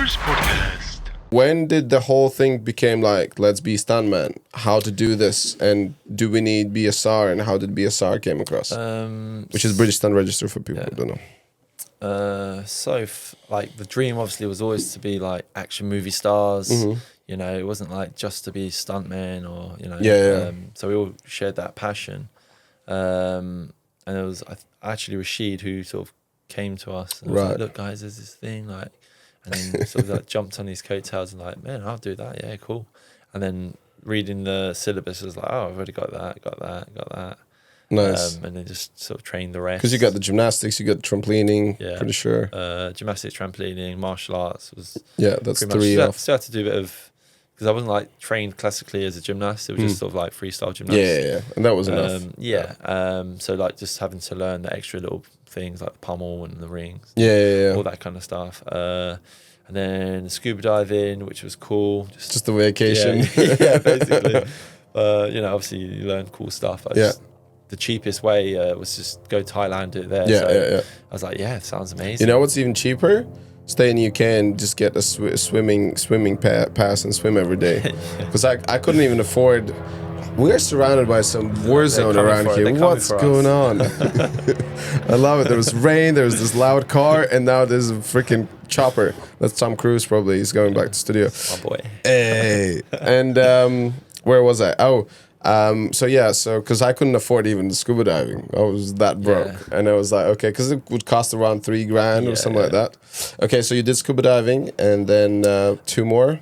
Renarspodcast. When did the whole thing became like, let's be stuntman? How to do this? And do we need BSR? And how did BSR came across? Which is British Stunt Register for people who don't know. Like the dream obviously was always to be like action movie stars. Mm-hmm. You know, it wasn't like just to be stuntman or, you know. Yeah. So we all shared that passion. And it was actually Rashid who sort of came to us and was like, look guys, there's this thing like, and then sort of like jumped on his coattails and like, man, I'll do that. Yeah, cool. And then reading the syllabus was like, oh, I've already got that. Nice. And then just sort of trained the rest. Because you got the gymnastics, you got the trampolining, pretty sure. Gymnastics, trampolining, martial arts was... Yeah, that's pretty three much, off. Still had to do a bit of... Because I wasn't like trained classically as a gymnast. It was just sort of like freestyle gymnastics. Yeah. And that was enough. So like just having to learn the extra little things like the pummel and the rings. Yeah. All that kind of stuff. And then scuba diving, which was cool. Just a vacation. Yeah, basically. You know, obviously you learn cool stuff. The cheapest way was just go Thailand, do it there. Yeah. I was like, yeah, it sounds amazing. You know what's even cheaper? Stay in the UK and just get a swimming pass and swim every day. Because I couldn't even afford. We're surrounded by some war zone around here. What's going on? I love it. There was rain, there was this loud car, and now there's a freaking chopper. That's Tom Cruise probably. He's going back to studio. My boy. Hey. And where was I? So because I couldn't afford even the scuba diving. I was that broke. Yeah. And I was like, okay, because it would cost around $3,000 or something like that. Okay, so you did scuba diving and then two more?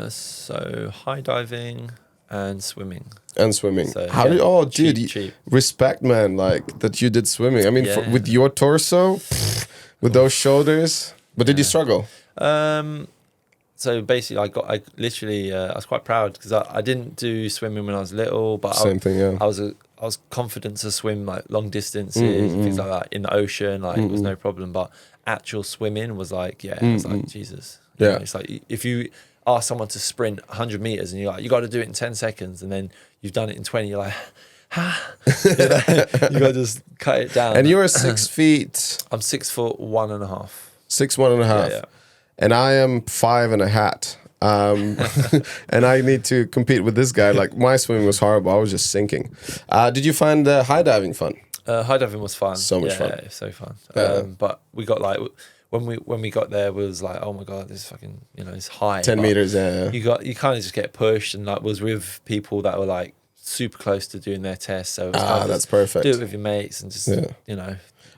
So high diving and swimming. So, How did cheap. Respect, man, like that you did swimming. I mean, with your torso, with those shoulders. But did you struggle? So basically, I was quite proud because I didn't do swimming when I was little, but I was confident to swim like long distances and things like that in the ocean. Like it was no problem, but actual swimming was like, I was like, Jesus. You know, it's like if you ask someone to sprint 100 meters and you're like, you got to do it in 10 seconds, and then you've done it in 20, you're like, you got to just cut it down. And you're 6 feet. I'm 6'1.5". 6'1.5". Yeah. And I am 5 and a hat. And I need to compete with this guy. Like my swimming was horrible. I was just sinking. Did you find high diving fun? High diving was fun. So much fun. Yeah, so fun. But we got like when we got there, it was like, oh my god, this fucking it's high. 10 meters. Yeah. You kind of just get pushed, and like was with people that were like super close to doing their test. So it was that's perfect. Do it with your mates and just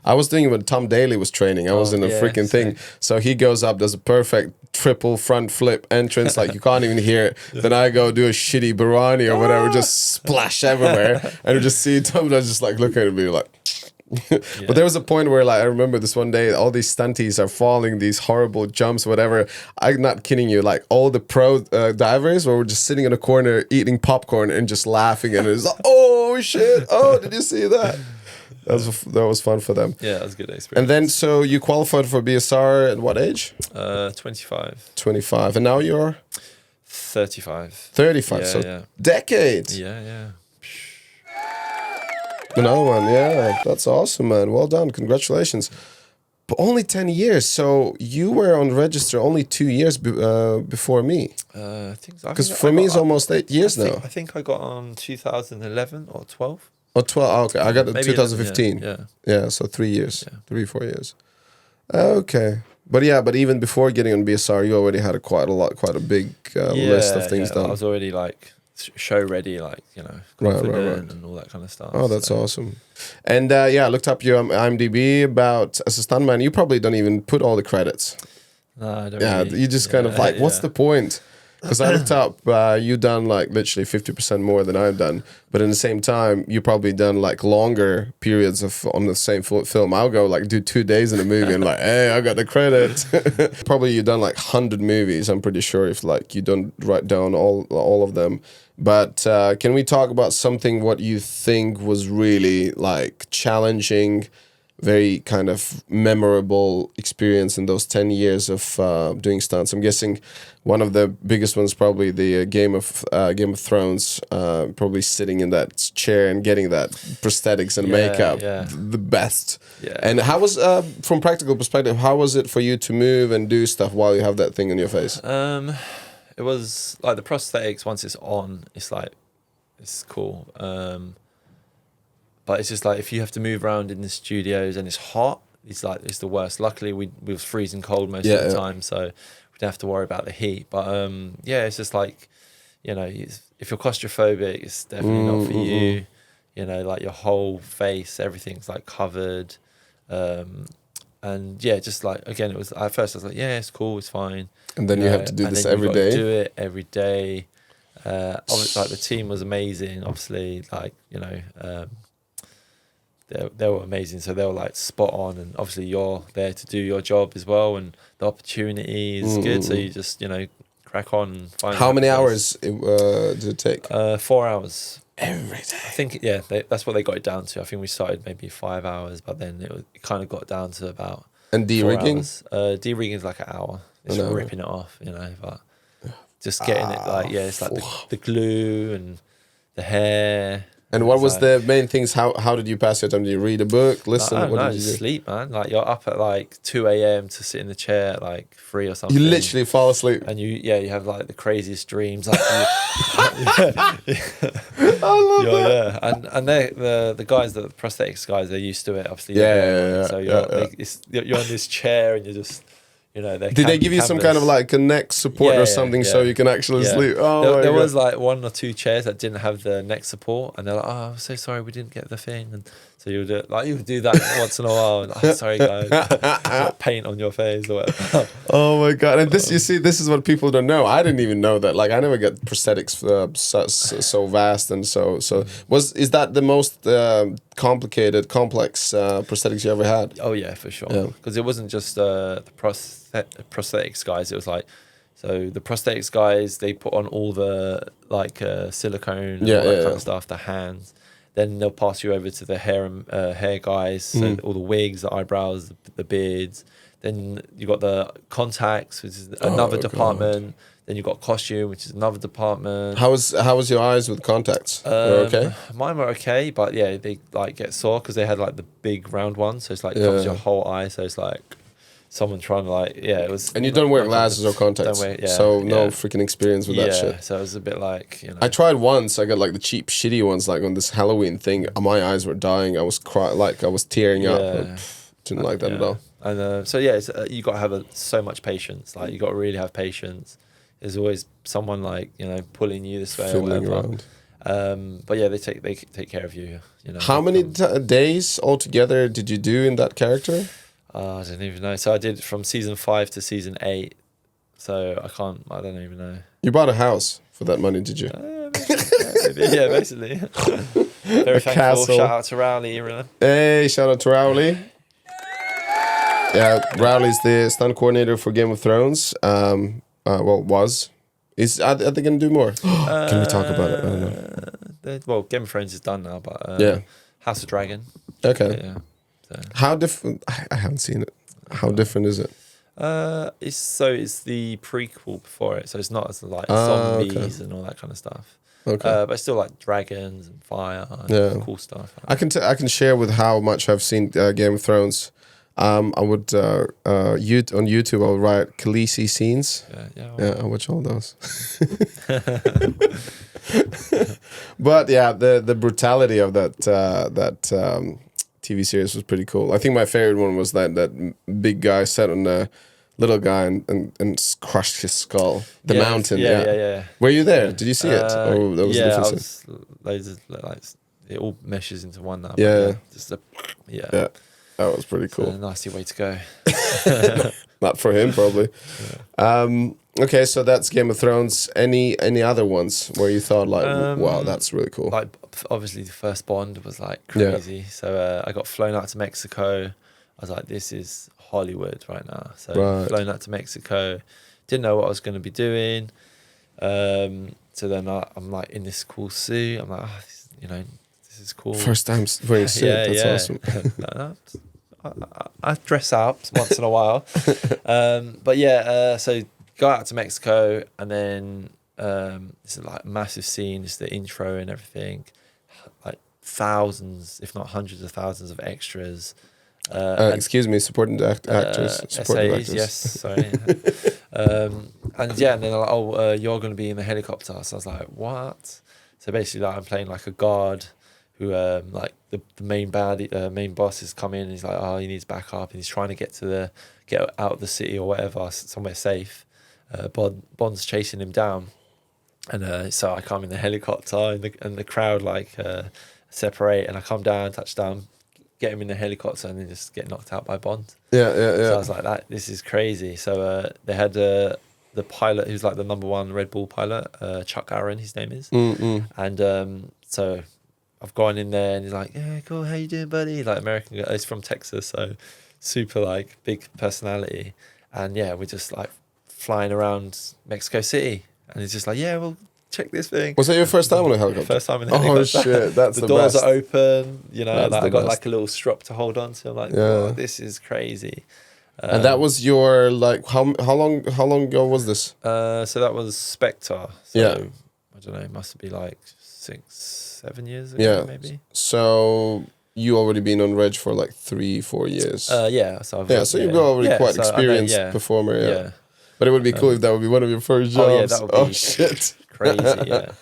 I was doing it when Tom Daly was training. I was in a freaking thing. So he goes up, does a perfect triple front flip entrance, like you can't even hear it. Then I go do a shitty Barani or whatever, just splash everywhere. And you just see Tom just like looking at me like... But there was a point where like I remember this one day, all these stunties are falling these horrible jumps, whatever. I'm not kidding you, like all the pro divers were just sitting in a corner eating popcorn and just laughing, and it was like, oh shit, oh did you see that? That was fun for them. Yeah, that was a good experience. And then, so you qualified for BSR at what age? 25. 25. And now you're? 35. 35. So decades. Yeah. Another one. Yeah, that's awesome, man. Well done. Congratulations. But only 10 years. So you were on register only 2 years before me. I think so. Because for me, it's almost 8 years now. I think I got on 2011 or 12. Oh, 12. Oh, okay. I got it 2015. 11, yeah, so 3 years. Yeah. 4 years. Okay. But even before getting on BSR, you already had quite a big list of things done. I was already like show ready, like, confident and all that kind of stuff. Oh, that's awesome. And I looked up your IMDb about as a stuntman. You probably don't even put all the credits. No, I don't really. You just kind of like, what's the point? Because I looked up, you've done like literally 50% more than I've done. But in the same time, you probably done like longer periods on the same film. I'll go like do 2 days in a movie and like, hey, I got the credit. Probably you've done like 100 movies. I'm pretty sure if like you don't write down all of them. But can we talk about something what you think was really like challenging very kind of memorable experience in those 10 years of doing stunts? I'm guessing one of the biggest ones probably the Game of Thrones, probably sitting in that chair and getting that prosthetics and makeup, the best. Yeah. And how was, from practical perspective, how was it for you to move and do stuff while you have that thing on your face? It was like the prosthetics, once it's on, it's like, it's cool. But it's just like, if you have to move around in the studios and it's hot, it's the worst. Luckily, we was freezing cold most of the time, so we didn't have to worry about the heat. But it's just like, you know, if you're claustrophobic, it's definitely not for you. You know, like your whole face, everything's like covered. And yeah, just like, again, it was, at first I was like, yeah, it's cool, it's fine. And then you have to do this every day. Do it every day. Obviously, like the team was amazing. Obviously, like, you know, they were amazing. So they were like spot on, and obviously you're there to do your job as well, and the opportunity is good. So you just, you know, crack on and find. How many hours did it take? 4 hours. Every day. I think, that's what they got it down to. I think we started maybe 5 hours, but then it kind of got down to about. And de-rigging? De-rigging is like an hour. It's ripping it off, you know, but just getting it like, it's like the glue and the hair. And what was the main things? How did you pass your time? Did you read a book, listen? What did you do? Sleep, man. Like, you're up at like 2 a.m. to sit in the chair at like 3 or something. You literally fall asleep. And you have like the craziest dreams. Like, I love that. Yeah. And they're the guys, the prosthetics guys, they're used to it, obviously. So you're on this chair and you're just, you know, did they give you some kind of like a neck support or something so you can actually sleep? Oh, there was like 1 or 2 chairs that didn't have the neck support, and they're like, "Oh, I'm so sorry, we didn't get the thing." And so you would do that once in a while. And, "Oh, sorry, guys," paint on your face or whatever. Oh my god! And this, you see, this is what people don't know. I didn't even know that. Like, I never got prosthetics so vast and so. Is that the most complicated, complex prosthetics you ever had? Oh yeah, for sure. Because it wasn't just the prosthetics guys. It was like, so the prosthetics guys, they put on all the like silicone, all that kind of stuff, the hands. Then they'll pass you over to the hair guys, so all the wigs, the eyebrows, the beards. Then you got the contacts, which is another department. Then you got costume, which is another department. How was your eyes with contacts? Okay. Mine were okay, but they like get sore because they had like the big round one, so it's like covers your whole eye. So it's like someone trying to like, it was. And you don't wear glasses or contacts, so no freaking experience with that shit. So it was a bit like, you know. I tried once. I got like the cheap, shitty ones, like on this Halloween thing. My eyes were dying. I was I was tearing up. Didn't like that at all. And it's, you got to have so much patience. Like, you got to really have patience. There's always someone like, you know, pulling you this way or whatever. Around. But they take care of you. You know. How many days altogether did you do in that character? I don't even know. So I did from season 5 to season 8. So I don't even know. You bought a house for that money, did you? Yeah, basically. Very thankful. Castle. Shout out to Rowley. Really. Hey, shout out to Rowley. Yeah, Rowley's the stunt coordinator for Game of Thrones. Was. Are they going to do more? Can we talk about it? I don't know. Game of Thrones is done now, but House of Dragon. Okay. Yeah. So. How different? I haven't seen it. How different is it? It's the prequel before it, so it's not as like zombies and all that kind of stuff. Okay. But it's still like dragons and fire and cool stuff. I can share with how much I've seen Game of Thrones. I would on YouTube I'll write Khaleesi scenes. I watch all those. But the brutality of that TV series was pretty cool. I think my favorite one was that big guy sat on the little guy and crushed his skull. The mountain. Yeah. Were you there? Did you see it? Or that was a different scene? Loads of like it all meshes into one now. Yeah. That was pretty cool. A nasty way to go. Not for him, probably. Okay, so that's Game of Thrones. Any other ones where you thought like, wow, that's really cool? Like, obviously the first Bond was like crazy. So I got flown out to Mexico. I was like, this is Hollywood right now. So flown out to Mexico. Didn't know what I was going to be doing. So then I'm like in this cool suit. I'm like, this is cool. First time wearing a suit. That's awesome. I dress up once in a while. But yeah, so go out to Mexico, and then it's like a massive scene, just the intro and everything, like thousands, if not hundreds of thousands of extras. Excuse me, supporting actors. Supporting SAs, yes, sorry. And yeah, and then they're like, you're going to be in the helicopter. So I was like, what? So basically, like, I'm playing like a guard who, like the main boss is coming, and he's like, oh, he needs backup, and he's trying to get out of the city or whatever, somewhere safe. Bond's chasing him down, and so I come in the helicopter, and the crowd like separate, and I come down, touch down, get him in the helicopter, and then just get knocked out by Bond. Yeah. So I was like, this is crazy. So they had the pilot who's like the #1 Red Bull pilot, Chuck Aaron, his name is. And so I've gone in there, and he's like, yeah, cool, how you doing, buddy? Like American guy, he's from Texas, so super like big personality. And yeah, we're just like flying around Mexico City, and he's just like, yeah, well, check this thing. Was that your first time on a helicopter? First time in a helicopter. Oh shit, that's the doors best. are open, you know, like I got best. like a little strap to hold on to. I'm like, oh, this is crazy. And that was your like how long ago was this? So that was Spectre. So Yeah. I don't know, it must be like 6-7 years ago, maybe. So you already been on Reg for like 3-4 years. Yeah. So you've got already quite experienced performer. Yeah. But it would be cool if that would be one of your first jobs. Oh yeah, that would be shit. Crazy. Yeah.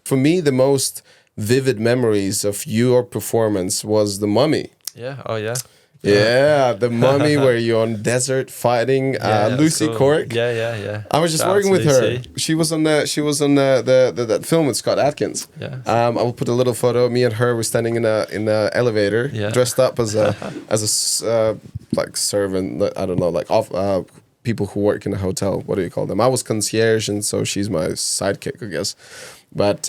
For me, the most vivid memories of your performance was The Mummy. Yeah. Oh yeah. Yeah, The Mummy, where you're on desert fighting Lucy Cork. Yeah. I was just working with her. She was on that film with Scott Adkins. Yeah. I will put a little photo. Me and her were standing in a elevator, dressed up as a like servant. I don't know, like people who work in a hotel. What do you call them? I was concierge, and so she's my sidekick, I guess. But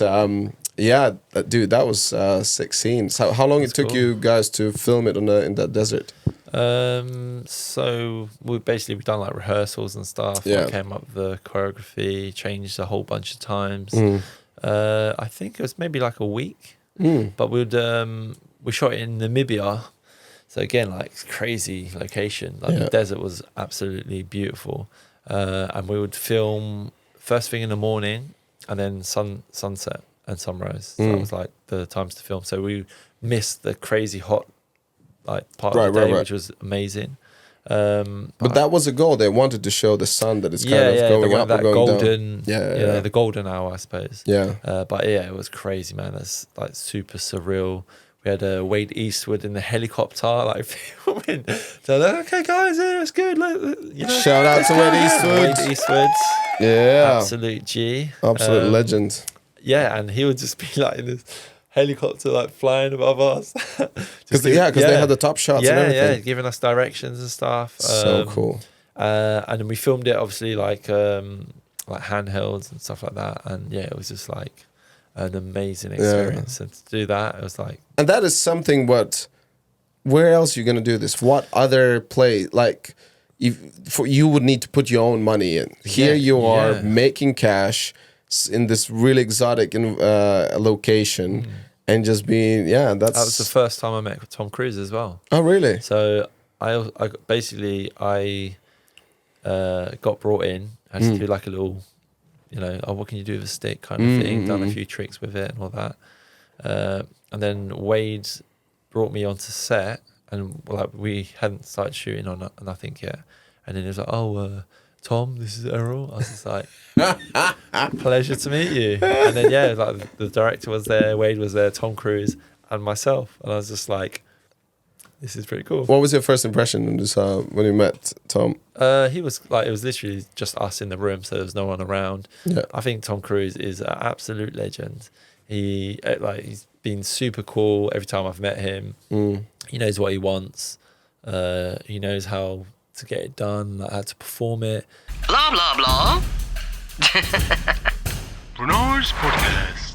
yeah, dude, that was 6 scenes. How long it took you guys to film it in that desert? So we've done like rehearsals and stuff. Yeah. We came up with the choreography, changed a whole bunch of times. I think it was maybe like a week. But we shot it in Namibia. So again, like crazy location. Like the desert was absolutely beautiful. And we would film first thing in the morning, and then sunset and sunrise. So that was like the times to film. So we missed the crazy hot like part of the day, which was amazing. But that was a goal. They wanted to show the sun that is kind of going up or going golden, down. The golden hour, I suppose. Yeah. But yeah, it was crazy, man. That's like super surreal. We had Wade Eastwood in the helicopter, like filming. So like, okay, guys, yeah, it's good. Shout out to Wade Eastwood. Wade Eastwood, absolute G, absolute legend. Yeah, and he would just be like in this helicopter, like flying above us. Because they had the top shots and everything. Yeah, giving us directions and stuff. So cool. And then we filmed it obviously like handhelds and stuff like that. And yeah, it was just like an amazing experience. And to do that, it was like. And that is something. Where else are you gonna do this? What other play like? You would need to put your own money in. Here you are making cash in this really exotic location. And just being, that was the first time I met Tom Cruise as well. Oh, really? So I got brought in. I had to do like a little, what can you do with a stick kind of thing. Done a few tricks with it and all that. And then Wade brought me onto set, and like we hadn't started shooting on nothing yet. And then he was like, "Oh, Tom, this is Erol." I was just like, "Pleasure to meet you." And then like the director was there, Wade was there, Tom Cruise, and myself, and I was just like, "This is pretty cool." What was your first impression when you met Tom? He was like, it was literally just us in the room, so there was no one around. Yeah. I think Tom Cruise is an absolute legend. He's been super cool every time I've met him. He knows what he wants. He knows how to get it done, like how to perform it. Blah, blah, blah. Renarspodcast.